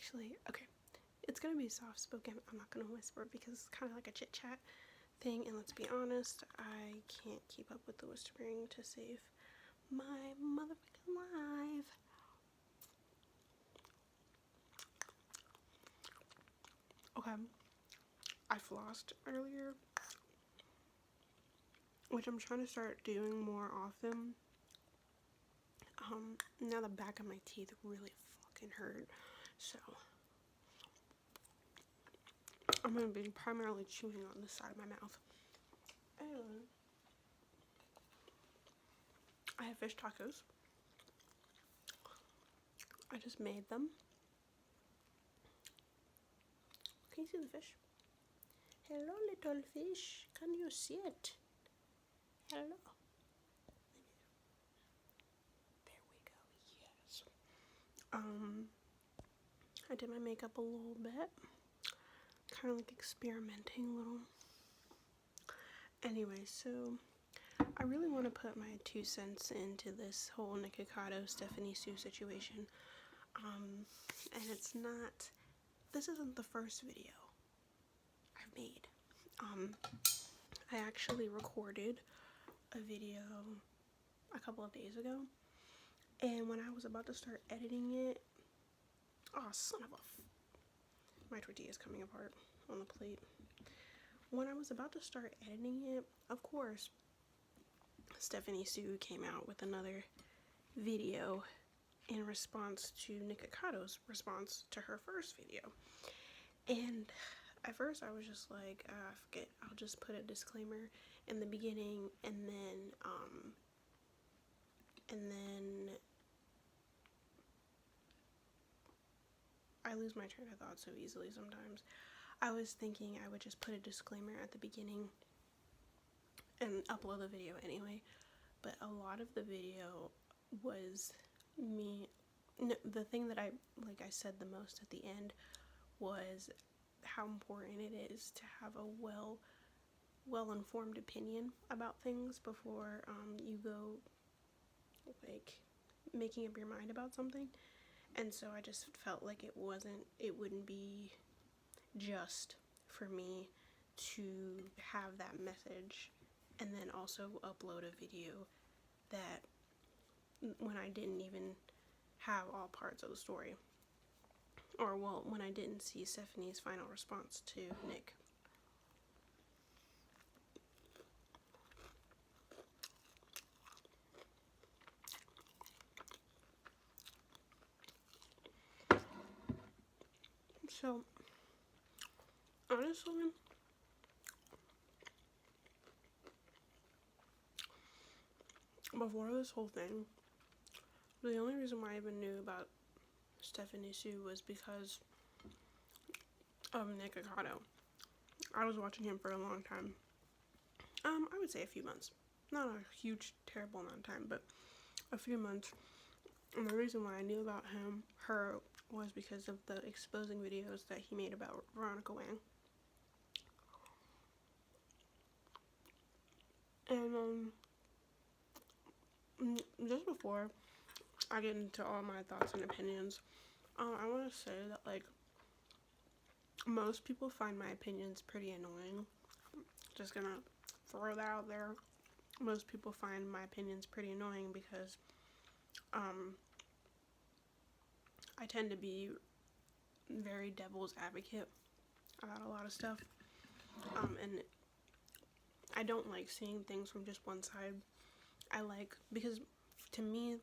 actually, okay, it's gonna be soft spoken. I'm not gonna whisper because it's kind of like a chit chat thing, and let's be honest, I can't keep up with the whispering to save my motherfucking life. Okay, I flossed earlier, which I'm trying to start doing more often. Now the back of my teeth really fucking hurt, so I'm gonna be primarily chewing on this side of my mouth. Anyway, I have fish tacos. I just made them. Can you see the fish? Hello, little fish. Can you see it? Hello. There we go. Yes. I did my makeup a little bit. Kind of like experimenting a little. Anyway, so I really want to put my 2 cents into this whole Nikocado Stephanie Soo situation. And it's not, this isn't the first video I've made. I actually recorded a video a couple of days ago, and when I was about to start editing it, oh son of a my tortilla is coming apart on the plate. When I was about to start editing it, of course, Stephanie Soo came out with another video in response to Nikocado's response to her first video. And at first I was just like, forget, I'll just put a disclaimer in the beginning, and then I lose my train of thought so easily sometimes. I was thinking I would just put a disclaimer at the beginning and upload the video anyway, but a lot of the video was me, no, the thing that I said the most at the end was how important it is to have a well-informed opinion about things before you go like making up your mind about something. And so I just felt like it wouldn't be just for me to have that message and then also upload a video that when I didn't even have all parts of the story, or well, when I didn't see Stephanie's final response to Nick. So honestly, before this whole thing, the only reason why I even knew about Stephanie Soo was because of Nikocado. I was watching him for a long time. I would say a few months. Not a huge, terrible amount of time, but a few months. And the reason why I knew about her, was because of the exposing videos that he made about Veronica Wang. And just before I get into all my thoughts and opinions, I want to say that like most people find my opinions pretty annoying. Just gonna throw that out there. Most people find my opinions pretty annoying because I tend to be very devil's advocate about a lot of stuff, and I don't like seeing things from just one side. I like, because to me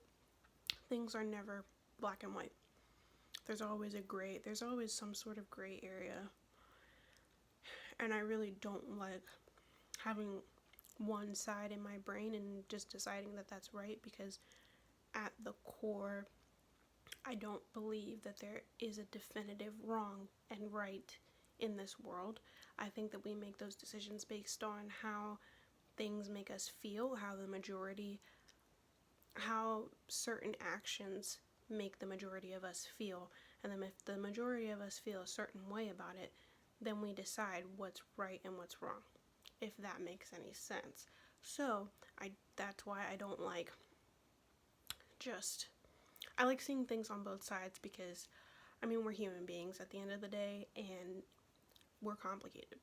things are never black and white. There's always there's always some sort of gray area, and I really don't like having one side in my brain and just deciding that that's right, because at the core I don't believe that there is a definitive wrong and right in this world. I think that we make those decisions based on how things make us feel, how certain actions make the majority of us feel, and then if the majority of us feel a certain way about it, then we decide what's right and what's wrong, if that makes any sense. So that's why I don't like I like seeing things on both sides, because I mean, we're human beings at the end of the day, and we're complicated.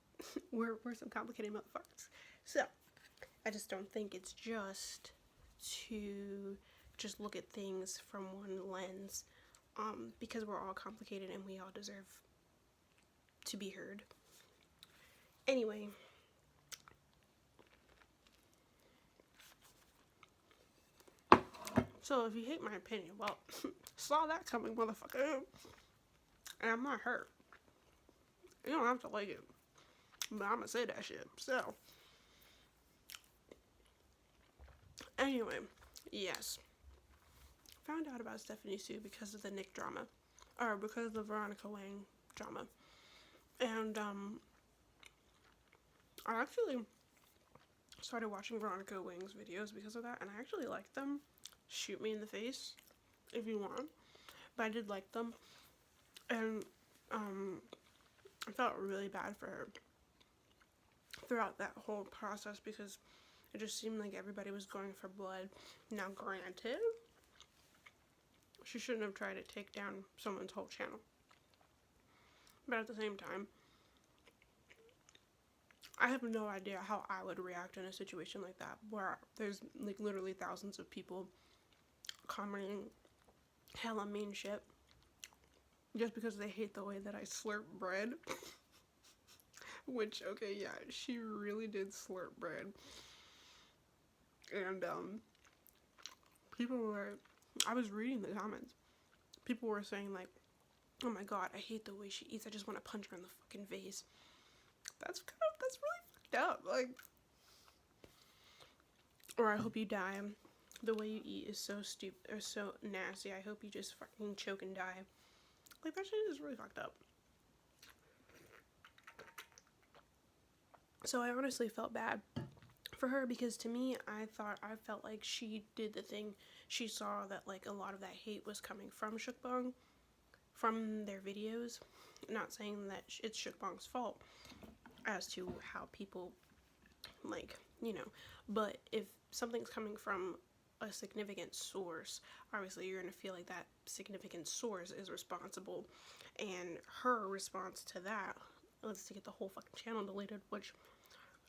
we're some complicated motherfuckers. So, I just don't think it's just to just look at things from one lens, because we're all complicated and we all deserve to be heard. Anyway, so if you hate my opinion, well, saw that coming, motherfucker. And I'm not hurt. You don't have to like it, but I'm gonna say that shit. So, anyway, yes. Found out about Stephanie Soo because of the Nick drama, or because of the Veronica Wang drama. And, I actually started watching Veronica Wang's videos because of that, and I actually liked them. Shoot me in the face if you want. But I did like them. And, I felt really bad for her throughout that whole process because it just seemed like everybody was going for blood. Now, granted, she shouldn't have tried to take down someone's whole channel. But at the same time, I have no idea how I would react in a situation like that where there's like literally thousands of people commenting hella mean shit just because they hate the way that I slurp bread. Which, okay, yeah, she really did slurp bread. And, people were, I was reading the comments. People were saying, like, oh my god, I hate the way she eats. I just want to punch her in the fucking face. That's really fucked up. Like, or I hope you die. The way you eat is so stupid, or so nasty. I hope you just fucking choke and die. Like, that shit is really fucked up. So I honestly felt bad for her because to me, I felt like she did the thing. She saw that like a lot of that hate was coming from Mukbang, from their videos. Not saying that it's Mukbang's fault as to how people, like, you know, but if something's coming from a significant source, obviously you're gonna feel like that significant source is responsible, and her response to that was to get the whole fucking channel deleted, which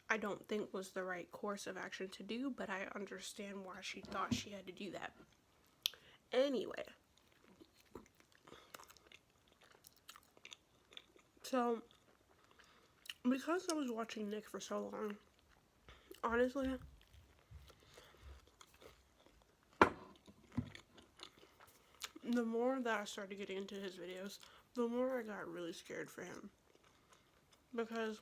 I don't think was the right course of action to do, but I understand why she thought she had to do that. Anyway, so because I was watching Nick for so long, honestly, the more that I started getting into his videos, the more I got really scared for him. Because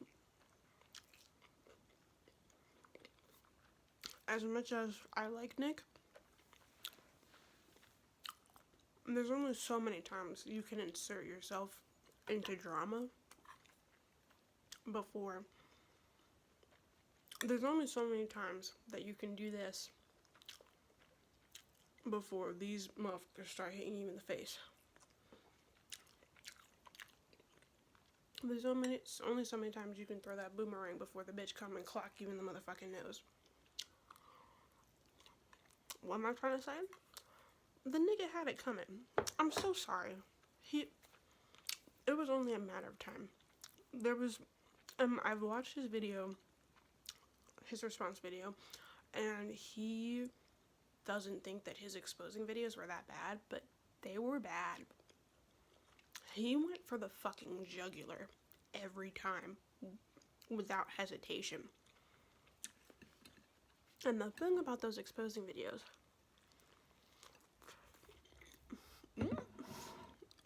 as much as I like Nick, there's only so many times you can insert yourself into drama before. There's only so many times that you can do this before these motherfuckers start hitting you in the face. There's only so many times you can throw that boomerang before the bitch come and clock you in the motherfucking nose. What am I trying to say? The nigga had it coming. I'm so sorry. It was only a matter of time. There was, I've watched his video, his response video, and he doesn't think that his exposing videos were that bad, but they were bad. He went for the fucking jugular every time, without hesitation. And the thing about those exposing videos,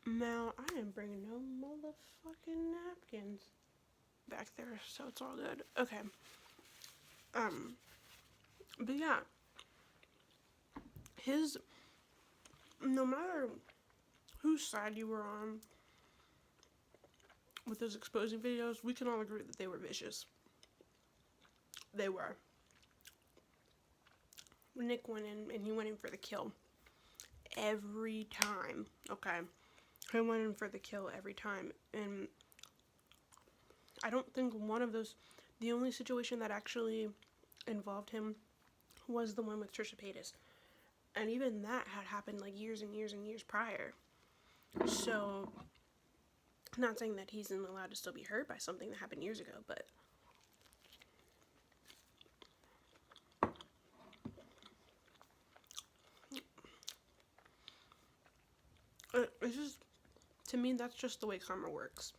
now I didn't bring no motherfucking napkins back there, so it's all good. Okay. But yeah, no matter whose side you were on with those exposing videos, we can all agree that they were vicious. They were. Nick went in and he went in for the kill every time. Okay, he went in for the kill every time, and I don't think one of those, the only situation that actually involved him was the one with Trisha Paytas, and even that had happened like years and years and years prior. So, not saying that he's allowed to still be hurt by something that happened years ago, but it's just, to me, that's just the way karma works.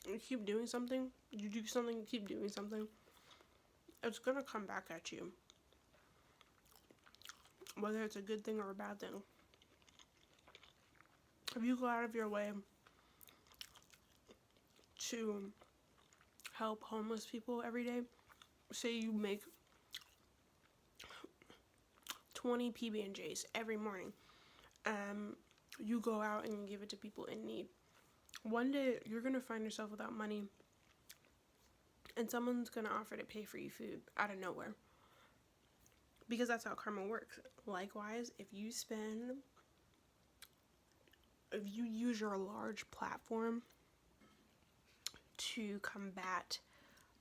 You keep doing something, you do something, you keep doing something, it's gonna come back at you. Whether it's a good thing or a bad thing. If you go out of your way to help homeless people every day, say you make 20 PB&Js every morning, you go out and you give it to people in need. One day you're gonna find yourself without money, and someone's gonna offer to pay for you food out of nowhere, because that's how karma works. Likewise, if you use your large platform to combat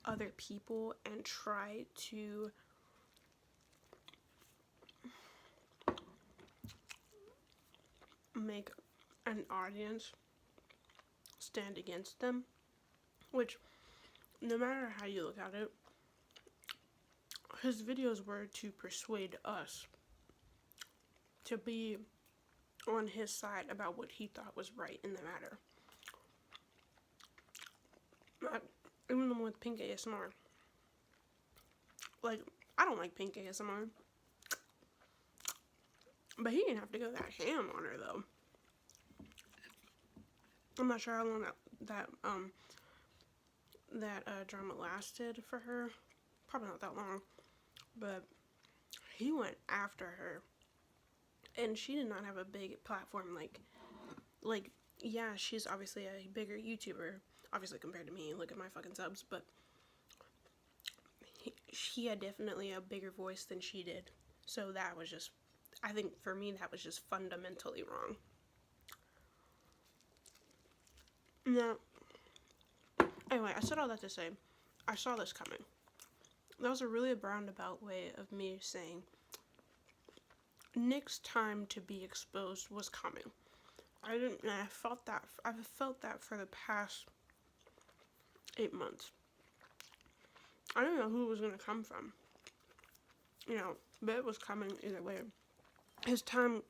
other people and try to make an audience stand against them, which, no matter how you look at it, his videos were to persuade us to be on his side about what he thought was right in the matter. Even with Pink ASMR. Like, I don't like Pink ASMR. But he didn't have to go that ham on her, though. I'm not sure how long that drama lasted for her. Probably not that long. But he went after her. And she did not have a big platform like, yeah, she's obviously a bigger YouTuber, obviously compared to me. Look at my fucking subs, but he had definitely a bigger voice than she did. So that was just, I think for me, that was just fundamentally wrong. Now, anyway, I said all that to say, I saw this coming. That was a really roundabout way of me saying Nick's time to be exposed was coming. I felt that. I've felt that for the past 8 months. I didn't know who it was gonna come from, but it was coming either way. His time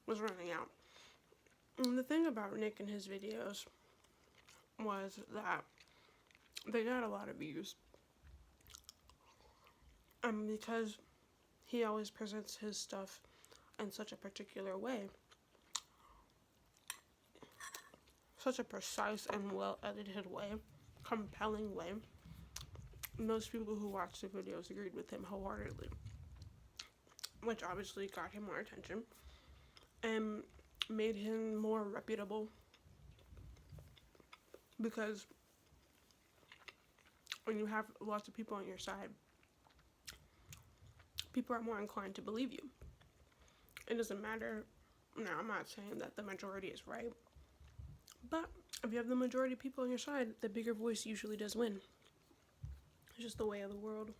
was running out. And the thing about Nick and his videos was that they got a lot of views. Because he always presents his stuff in such a particular way. Such a precise and well-edited way. Compelling way. Most people who watched the videos agreed with him wholeheartedly. Which obviously got him more attention. And made him more reputable. Because when you have lots of people on your side, people are more inclined to believe you. It doesn't matter. Now, I'm not saying that the majority is right. But if you have the majority of people on your side, the bigger voice usually does win. It's just the way of the world.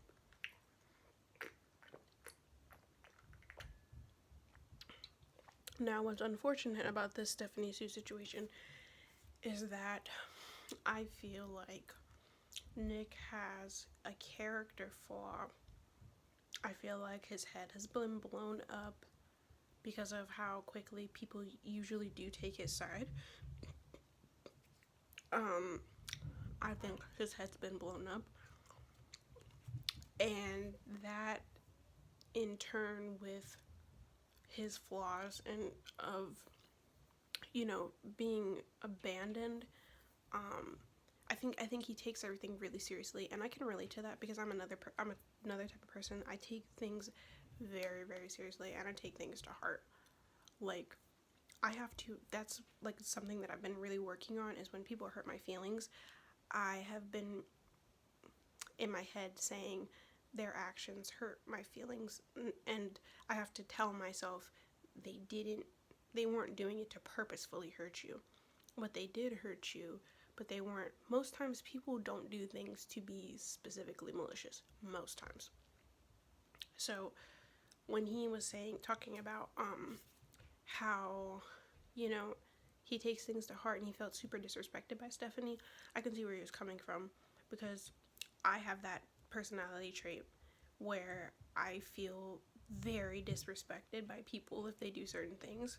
Now, what's unfortunate about this Stephanie Soo situation is that I feel like Nick has a character flaw. I feel like his head has been blown up because of how quickly people usually do take his side. I think his head's been blown up. And that, in turn, with his flaws and of, being abandoned, I think he takes everything really seriously, and I can relate to that because I'm another type of person. I take things very, very seriously, and I take things to heart. Like, that's like something that I've been really working on, is when people hurt my feelings, I have been in my head saying their actions hurt my feelings, and I have to tell myself they weren't doing it to purposefully hurt you, but they did hurt you, but they weren't. Most times people don't do things to be specifically malicious, most times. So when he was talking about how you know, he takes things to heart and he felt super disrespected by Stephanie. I can see where he was coming from, because I have that personality trait where I feel very disrespected by people if they do certain things.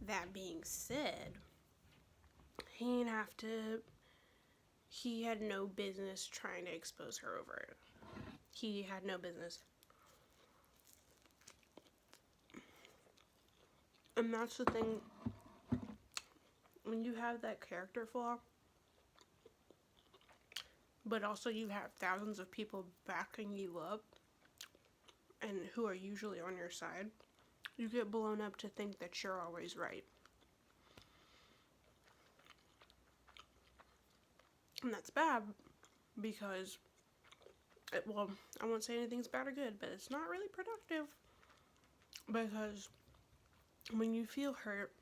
That being said, he didn't have to, he had no business trying to expose her over it. He had no business. And that's the thing, when you have that character flaw, but also you have thousands of people backing you up and who are usually on your side, you get blown up to think that you're always right. And that's bad, because, well, I won't say anything's bad or good, but it's not really productive. Because when you feel hurt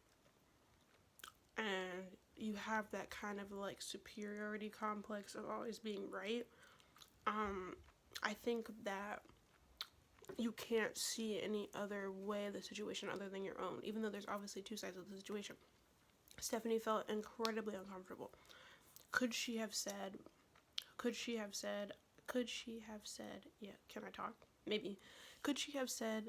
and you have that kind of like superiority complex of always being right, I think that you can't see any other way of the situation other than your own, even though there's obviously two sides of the situation. Stephanie felt incredibly uncomfortable. Could she have said, yeah, can I talk? Maybe. Could she have said,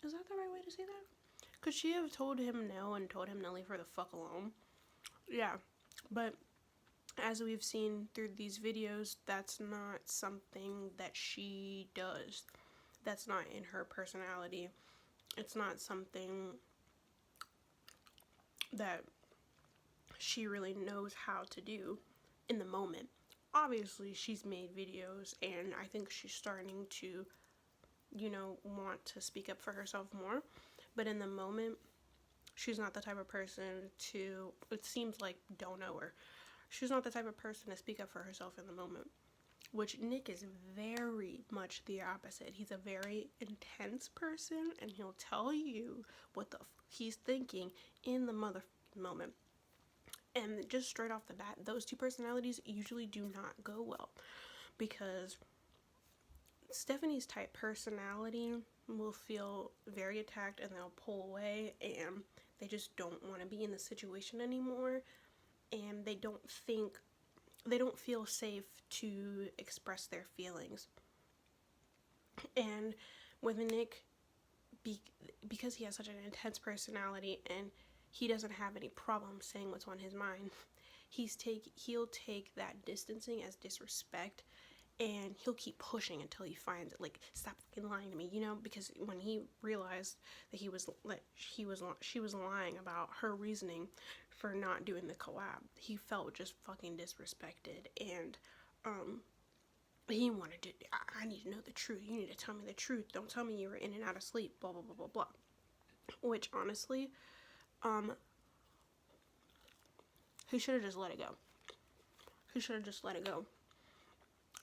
is that the right way to say that? Could she have told him no and told him to leave her the fuck alone? Yeah, but as we've seen through these videos, that's not something that she does. That's not in her personality. It's not something that she really knows how to do in the moment. Obviously, she's made videos, and I think she's starting to, you know, want to speak up for herself more. But in the moment, she's not the type of person to, it seems like, don't know her. She's not the type of person to speak up for herself in the moment, which Nick is very much the opposite. He's a very intense person, and he'll tell you what the he's thinking in the motherfucking moment. And just straight off the bat, those two personalities usually do not go well, because Stephanie's type personality will feel very attacked and they'll pull away, and they just don't want to be in the situation anymore, and they don't feel safe to express their feelings. And with Nick, because he has such an intense personality and he doesn't have any problem saying what's on his mind, he'll take that distancing as disrespect, and he'll keep pushing until he finds it. Like, stop fucking lying to me, you know? Because when he realized that she was lying about her reasoning for not doing the collab, he felt just fucking disrespected, and he wanted to. I need to know the truth. You need to tell me the truth. Don't tell me you were in and out of sleep. Blah blah blah blah blah. Which honestly, he should have just let it go.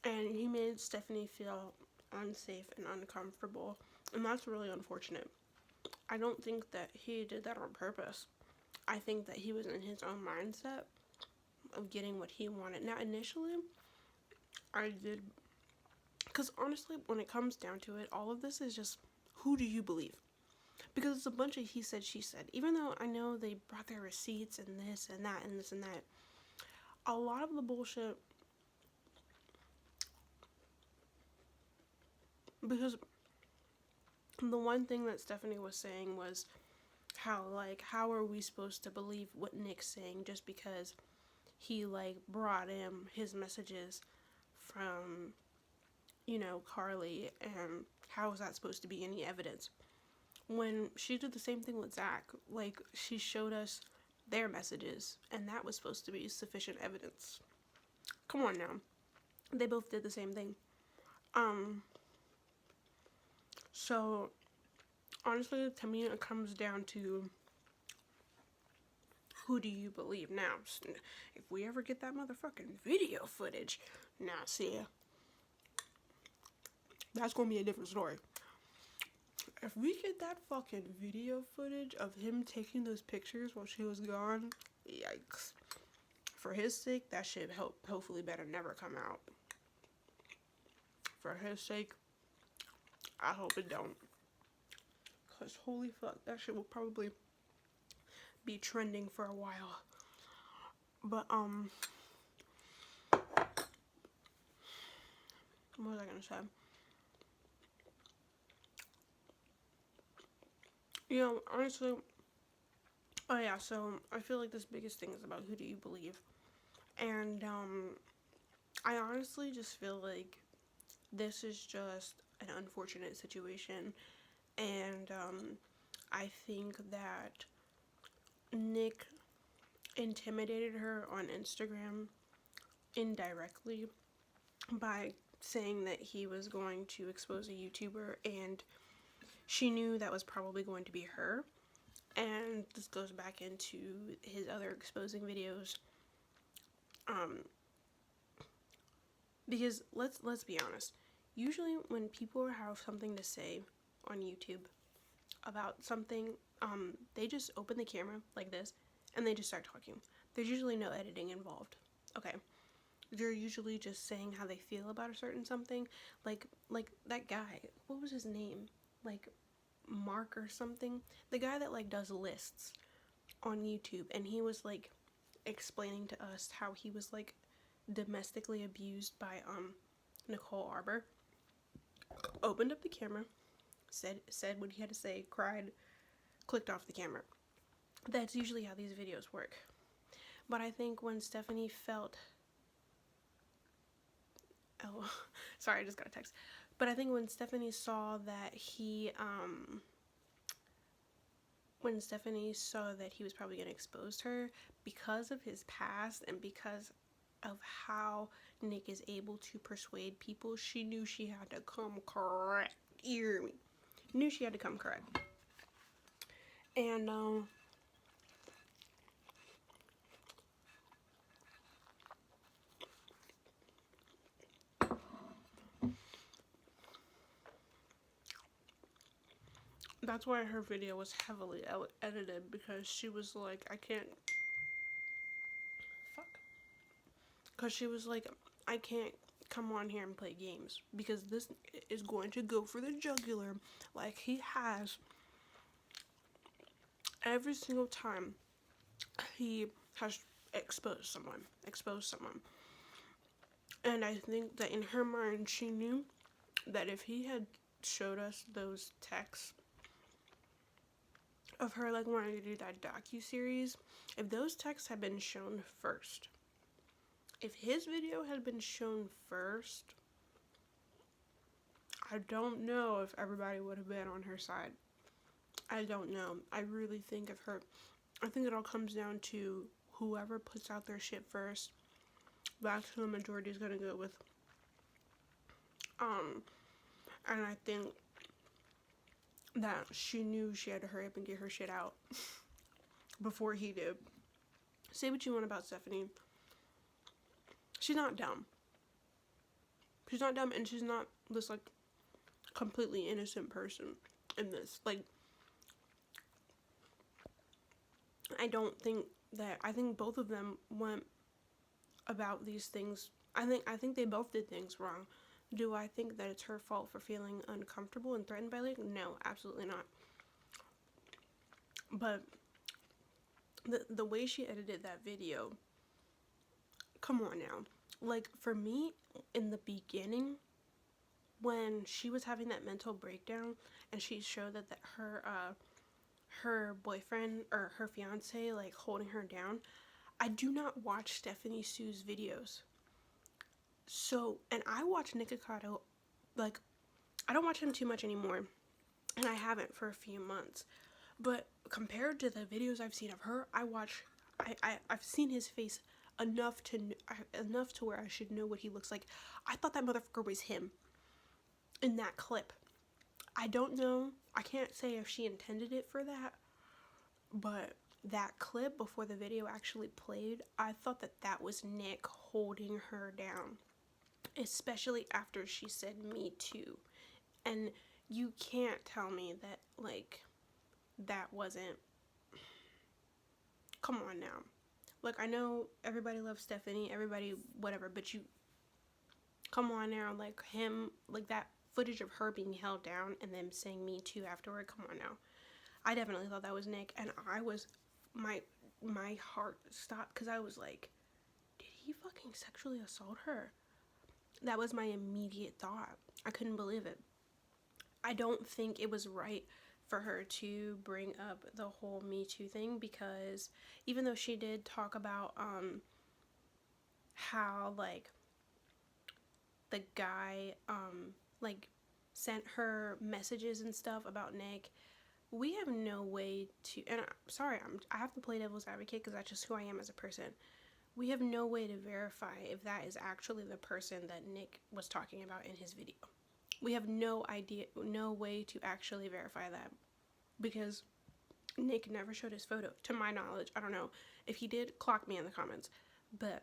And he made Stephanie feel unsafe and uncomfortable, and that's really unfortunate. I don't think that he did that on purpose. I think that he was in his own mindset of getting what he wanted. Now, initially, I did, because honestly, when it comes down to it, all of this is just, who do you believe? Because it's a bunch of he said, she said. Even though I know they brought their receipts and this and that and this and that, a lot of the bullshit, because the one thing that Stephanie was saying was how are we supposed to believe what Nick's saying just because he brought in his messages from, you know, Carly, and how is that supposed to be any evidence? When she did the same thing with Zach, she showed us their messages, and that was supposed to be sufficient evidence. Come on now. They both did the same thing. So, honestly, to me, it comes down to, who do you believe? Now, if we ever get that motherfucking video footage, now see, that's gonna be a different story. If we get that fucking video footage of him taking those pictures while she was gone, yikes. For his sake, that shit hopefully better never come out. For his sake, I hope it don't. because holy fuck, that shit will probably be trending for a while. But, what was I gonna say? You know, honestly, oh yeah, so I feel like this biggest thing is about who do you believe. And, I honestly just feel like this is just an unfortunate situation. And, I think that Nick intimidated her on Instagram indirectly by saying that he was going to expose a YouTuber, and she knew that was probably going to be her. And this goes back into his other exposing videos. Because let's be honest. Usually when people have something to say on YouTube about something, they just open the camera like this and they just start talking. There's usually no editing involved. Okay. They're usually just saying how they feel about a certain something. Like that guy. What was his name? Like Mark or something. The guy that like does lists on YouTube, and he was like explaining to us how he was like domestically abused by Nicole Arbor. Opened up the camera, said what he had to say, cried, clicked off the camera. That's usually how these videos work. But I think when Stephanie felt, oh, sorry, I just got a text. But I think when Stephanie saw that he was probably going to expose her because of his past and because of how Nick is able to persuade people, she knew she had to come correct. You hear me? Knew she had to come correct. And that's why her video was heavily edited, because she was like, because she was like, I can't come on here and play games because this is going to go for the jugular like he has every single time he has exposed someone. And I think that in her mind, she knew that if he had showed us those texts of her like wanting to do that docu-series, if those texts had been shown first, if his video had been shown first, I don't know if everybody would have been on her side. I don't know. I really think I think it all comes down to whoever puts out their shit first. That's who the majority is gonna go with. And I think that she knew she had to hurry up and get her shit out before he did. Say what you want about Stephanie. She's not dumb. She's not dumb, and she's not this like completely innocent person in this. Like, I think both of them went about these things. I think they both did things wrong. Do I think that it's her fault for feeling uncomfortable and threatened by Nick? No, absolutely not. But the way she edited that video, come on now. Like, for me, in the beginning, when she was having that mental breakdown and she showed that her boyfriend or her fiance like holding her down, I do not watch Stephanie Soo's videos. So, and I watch Nikocado, like, I don't watch him too much anymore, and I haven't for a few months. But compared to the videos I've seen of her, I've seen his face enough to where I should know what he looks like. I thought that motherfucker was him in that clip. I don't know. I can't say if she intended it for that, but that clip before the video actually played, I thought that was Nick holding her down, especially after she said me too. And you can't tell me that like that wasn't, come on now. Look, I know everybody loves Stephanie, everybody whatever, but you, come on now, like him, like that footage of her being held down and them saying me too afterward, come on now. I definitely thought that was Nick, and I was, my heart stopped because I was like, did he fucking sexually assault her? That was my immediate thought. I couldn't believe it. I don't think it was right for her to bring up the whole Me Too thing, because even though she did talk about how like the guy like sent her messages and stuff about Nick, we have no way to, and I have to play devil's advocate because that's just who I am as a person. We have no way to verify if that is actually the person that Nick was talking about in his video. We have no idea, no way to actually verify that, because Nick never showed his photo, to my knowledge. I don't know. If he did, clock me in the comments. But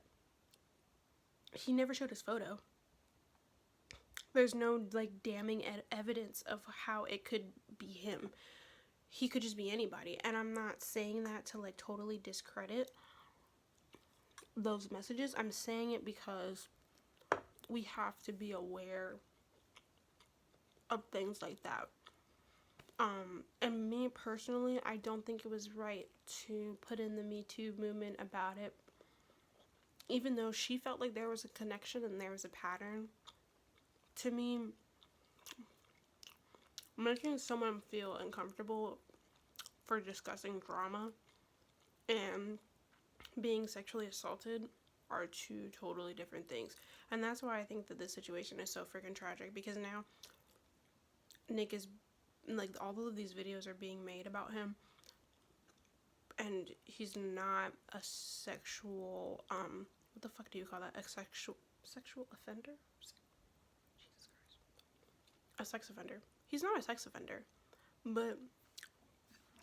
he never showed his photo. There's no like damning evidence of how it could be him. He could just be anybody. And I'm not saying that to like totally discredit those messages. I'm saying it because we have to be aware of things like that. And me personally, I don't think it was right to put in the Me Too movement about it. Even though she felt like there was a connection and there was a pattern, to me, making someone feel uncomfortable for discussing drama and being sexually assaulted are two totally different things. And that's why I think that this situation is so freaking tragic, because now Nick is like, all of these videos are being made about him, and he's not a sexual what the fuck do you call that, a sexual offender? Jesus Christ. A sex offender. He's not a sex offender. But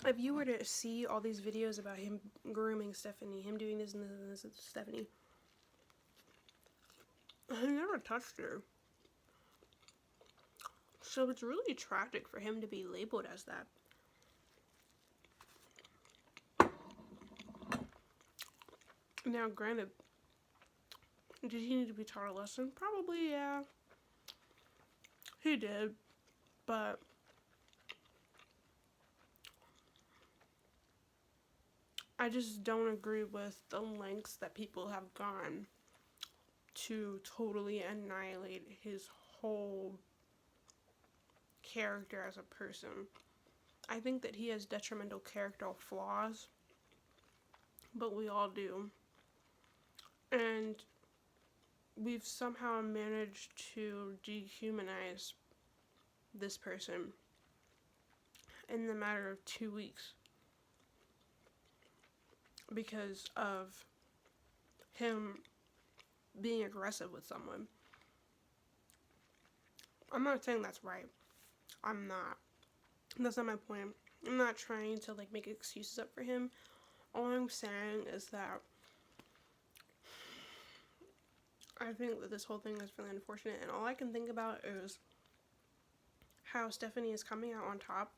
if you were to see all these videos about him grooming Stephanie, him doing this and this and this with Stephanie, he never touched her. So it's really tragic for him to be labeled as that. Now, granted, did he need to be taught a lesson? Probably, yeah. He did. But I just don't agree with the lengths that people have gone to totally annihilate his whole character as a person. I think that he has detrimental character flaws, but we all do. And we've somehow managed to dehumanize this person in the matter of 2 weeks because of him being aggressive with someone. I'm not saying that's right. I'm not. That's not my point. I'm not trying to like make excuses up for him. All I'm saying is that I think that this whole thing is really unfortunate, and all I can think about is how Stephanie is coming out on top,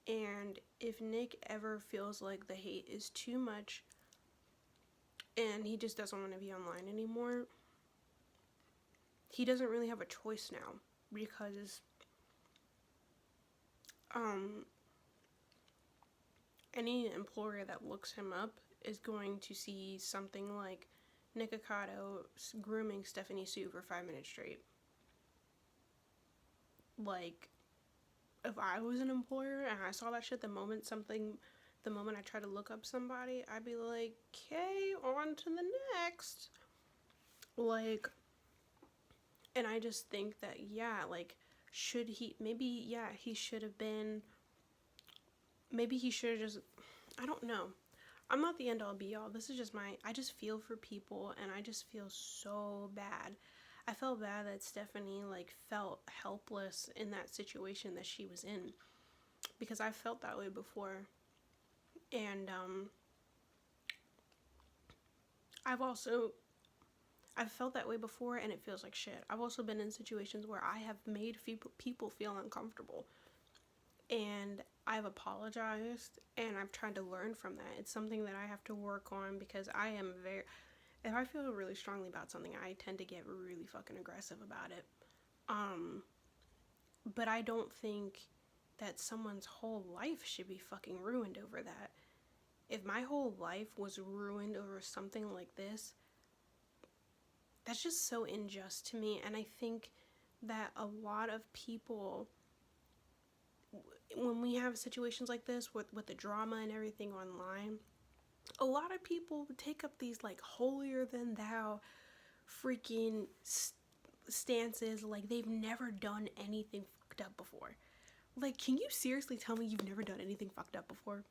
and if Nick ever feels like the hate is too much and he just doesn't want to be online anymore, he doesn't really have a choice now, because any employer that looks him up is going to see something like Nikocado grooming Stephanie Soo for 5 minutes straight. Like, if I was an employer and I saw that shit, the moment I try to look up somebody, I'd be like, okay, on to the next. Like, and I just think that, yeah, like, should he, maybe, yeah, he should have been, maybe he should have just, I don't know. I'm not the end all be all. This is just I just feel for people, and I just feel so bad. I felt bad that Stephanie like felt helpless in that situation that she was in, because I felt that way before. And I've felt that way before, and it feels like shit. I've also been in situations where I have made people feel uncomfortable, and I've apologized, and I've tried to learn from that. It's something that I have to work on, because I am if I feel really strongly about something, I tend to get really fucking aggressive about it. But I don't think that someone's whole life should be fucking ruined over that. If my whole life was ruined over something like this, that's just so unjust to me. And I think that a lot of people, when we have situations like this with the drama and everything online, a lot of people take up these like holier than thou freaking stances, like they've never done anything fucked up before. Like, can you seriously tell me you've never done anything fucked up before?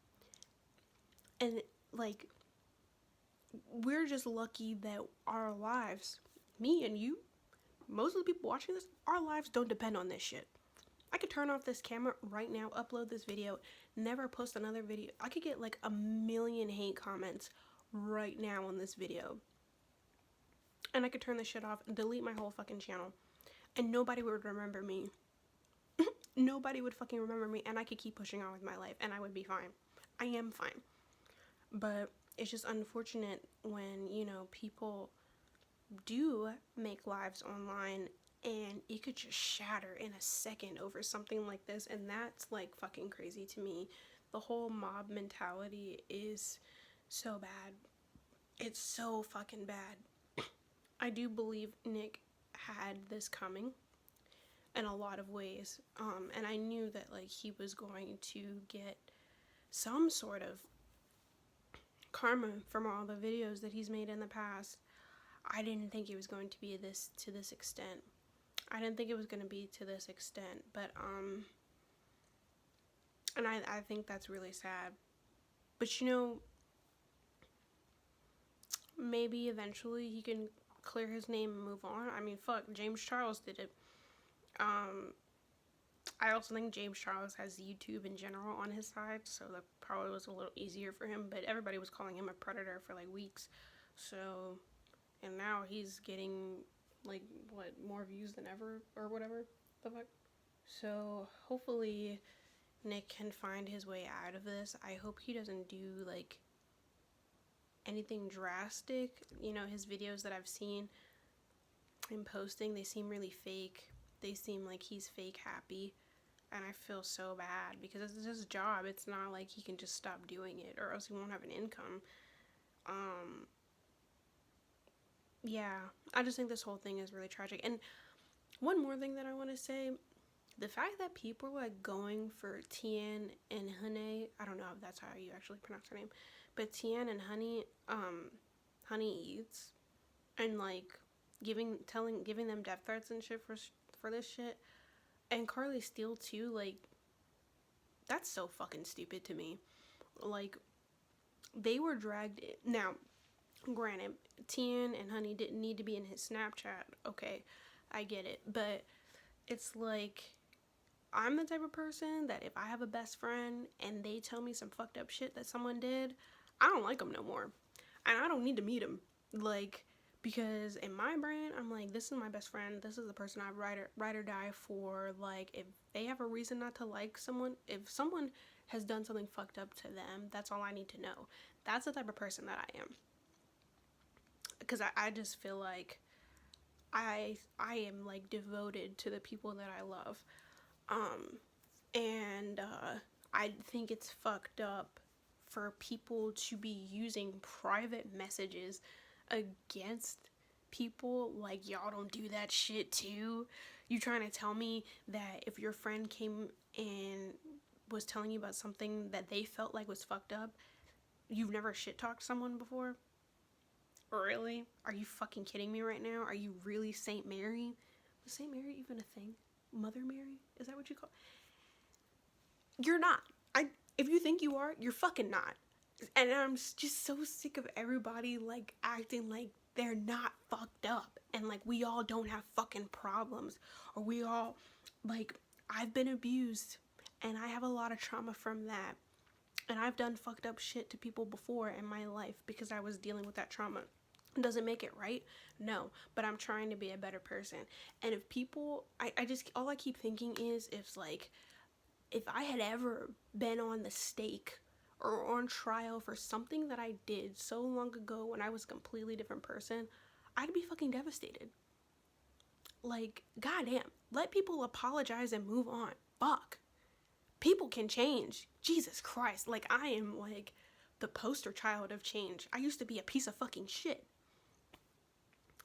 And like, we're just lucky that our lives, me and you, most of the people watching this, our lives don't depend on this shit. I could turn off this camera right now, upload this video, never post another video. I could get like 1,000,000 hate comments right now on this video. And I could turn this shit off and delete my whole fucking channel. And nobody would remember me. Nobody would fucking remember me, and I could keep pushing on with my life, and I would be fine. I am fine. But it's just unfortunate when, you know, people do make lives online and it could just shatter in a second over something like this, and that's like fucking crazy to me. The whole mob mentality is so bad. It's so fucking bad. I do believe Nick had this coming in a lot of ways, and I knew that like he was going to get some sort of karma from all the videos that he's made in the past. I didn't think it was going to be to this extent. I didn't think it was going to be to this extent, but and I think that's really sad. But you know, maybe eventually he can clear his name and move on. I mean, fuck, James Charles did it. I also think James Charles has YouTube in general on his side, so that probably was a little easier for him, but everybody was calling him a predator for like weeks. So, and now he's getting like, what, more views than ever or whatever the fuck. So hopefully Nick can find his way out of this. I hope he doesn't do like anything drastic. You know, his videos that I've seen him posting, they seem really fake. They seem like he's fake happy, and I feel so bad because it's his job. It's not like he can just stop doing it or else he won't have an income. Yeah, I just think this whole thing is really tragic. And one more thing that I want to say, the fact that people are like going for Tien and Honey, I don't know if that's how you actually pronounce her name, but Tien and Honey Eats, and like giving them death threats and shit for this shit, and Carly Steele too, like, that's so fucking stupid to me. Like, they were dragged in. Now, granted, Tien and Honey didn't need to be in his Snapchat. Okay, I get it. But it's like, I'm the type of person that if I have a best friend and they tell me some fucked up shit that someone did, I don't like them no more. And I don't need to meet them. Like, because in my brain, I'm like, this is my best friend. This is the person I ride or die for. Like, if they have a reason not to like someone, if someone has done something fucked up to them, that's all I need to know. That's the type of person that I am. Because I just feel like I am like devoted to the people that I love. And I think it's fucked up for people to be using private messages against people. Like, y'all don't do that shit too. You trying to tell me that if your friend came and was telling you about something that they felt like was fucked up, you've never shit talked someone before? Really? Are you fucking kidding me right now? Are you really Saint Mary? Was Saint Mary even a thing? Mother Mary? Is that what you call it? You're not. If you think you are, you're fucking not. And I'm just so sick of everybody like acting like they're not fucked up, and like we all don't have fucking problems, or we all, like, I've been abused and I have a lot of trauma from that, and I've done fucked up shit to people before in my life because I was dealing with that trauma. Does it make it right? No, but I'm trying to be a better person. And if people, I just, all I keep thinking is, if I had ever been on the stake or on trial for something that I did so long ago when I was a completely different person, I'd be fucking devastated. Like, goddamn, let people apologize and move on. Fuck. people can change. Jesus Christ. Like, I am, like, the poster child of change. I used to be a piece of fucking shit.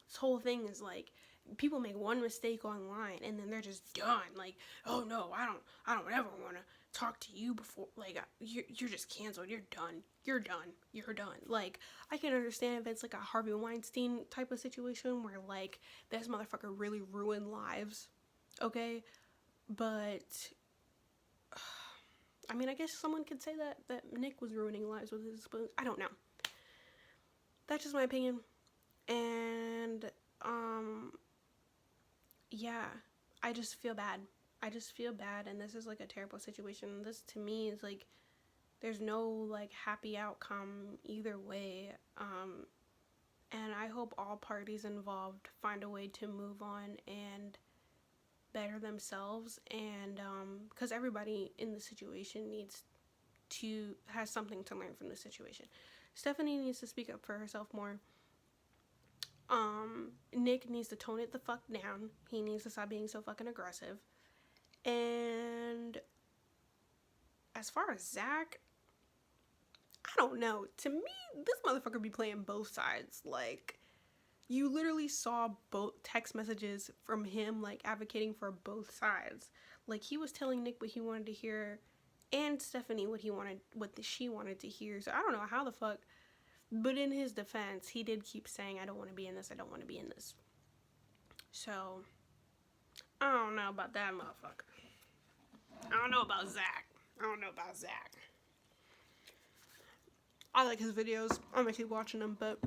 This whole thing is, like, people make one mistake online, and then they're just done. Like, oh, no, I don't ever want to talk to you before. Like, you're just canceled. You're done. You're done. Like, I can understand if it's, like, a Harvey Weinstein type of situation where, like, this motherfucker really ruined lives, okay? But I mean, I guess someone could say that Nick was ruining lives with his spoons. I don't know. That's just my opinion. And, yeah, I just feel bad. And this is, like, a terrible situation. This, to me, is, like, there's no, like, happy outcome either way. And I hope all parties involved find a way to move on and better themselves, and because everybody in the situation has something to learn from the situation. Stephanie needs to speak up for herself more. Nick needs to tone it the fuck down. He needs to stop being so fucking aggressive. And as far as Zach, I don't know. To me, this motherfucker be playing both sides. Like, you literally saw both text messages from him, like, advocating for both sides. Like, he was telling Nick what he wanted to hear, and Stephanie what she wanted to hear. So I don't know how the fuck, but in his defense, he did keep saying, I don't want to be in this. So, I don't know about that motherfucker. I don't know about Zach. I like his videos. I'm gonna keep watching them, but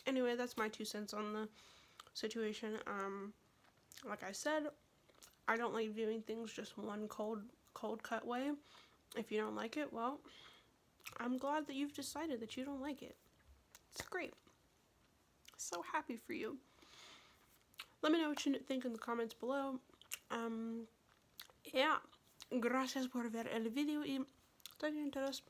anyway, that's my 2 cents on the situation. Like I said, I don't like viewing things just one cold cut way. If you don't like it, well, I'm glad that you've decided that you don't like it. It's great. So happy for you. Let me know what you think in the comments below. Yeah. Gracias por ver el video y te interés.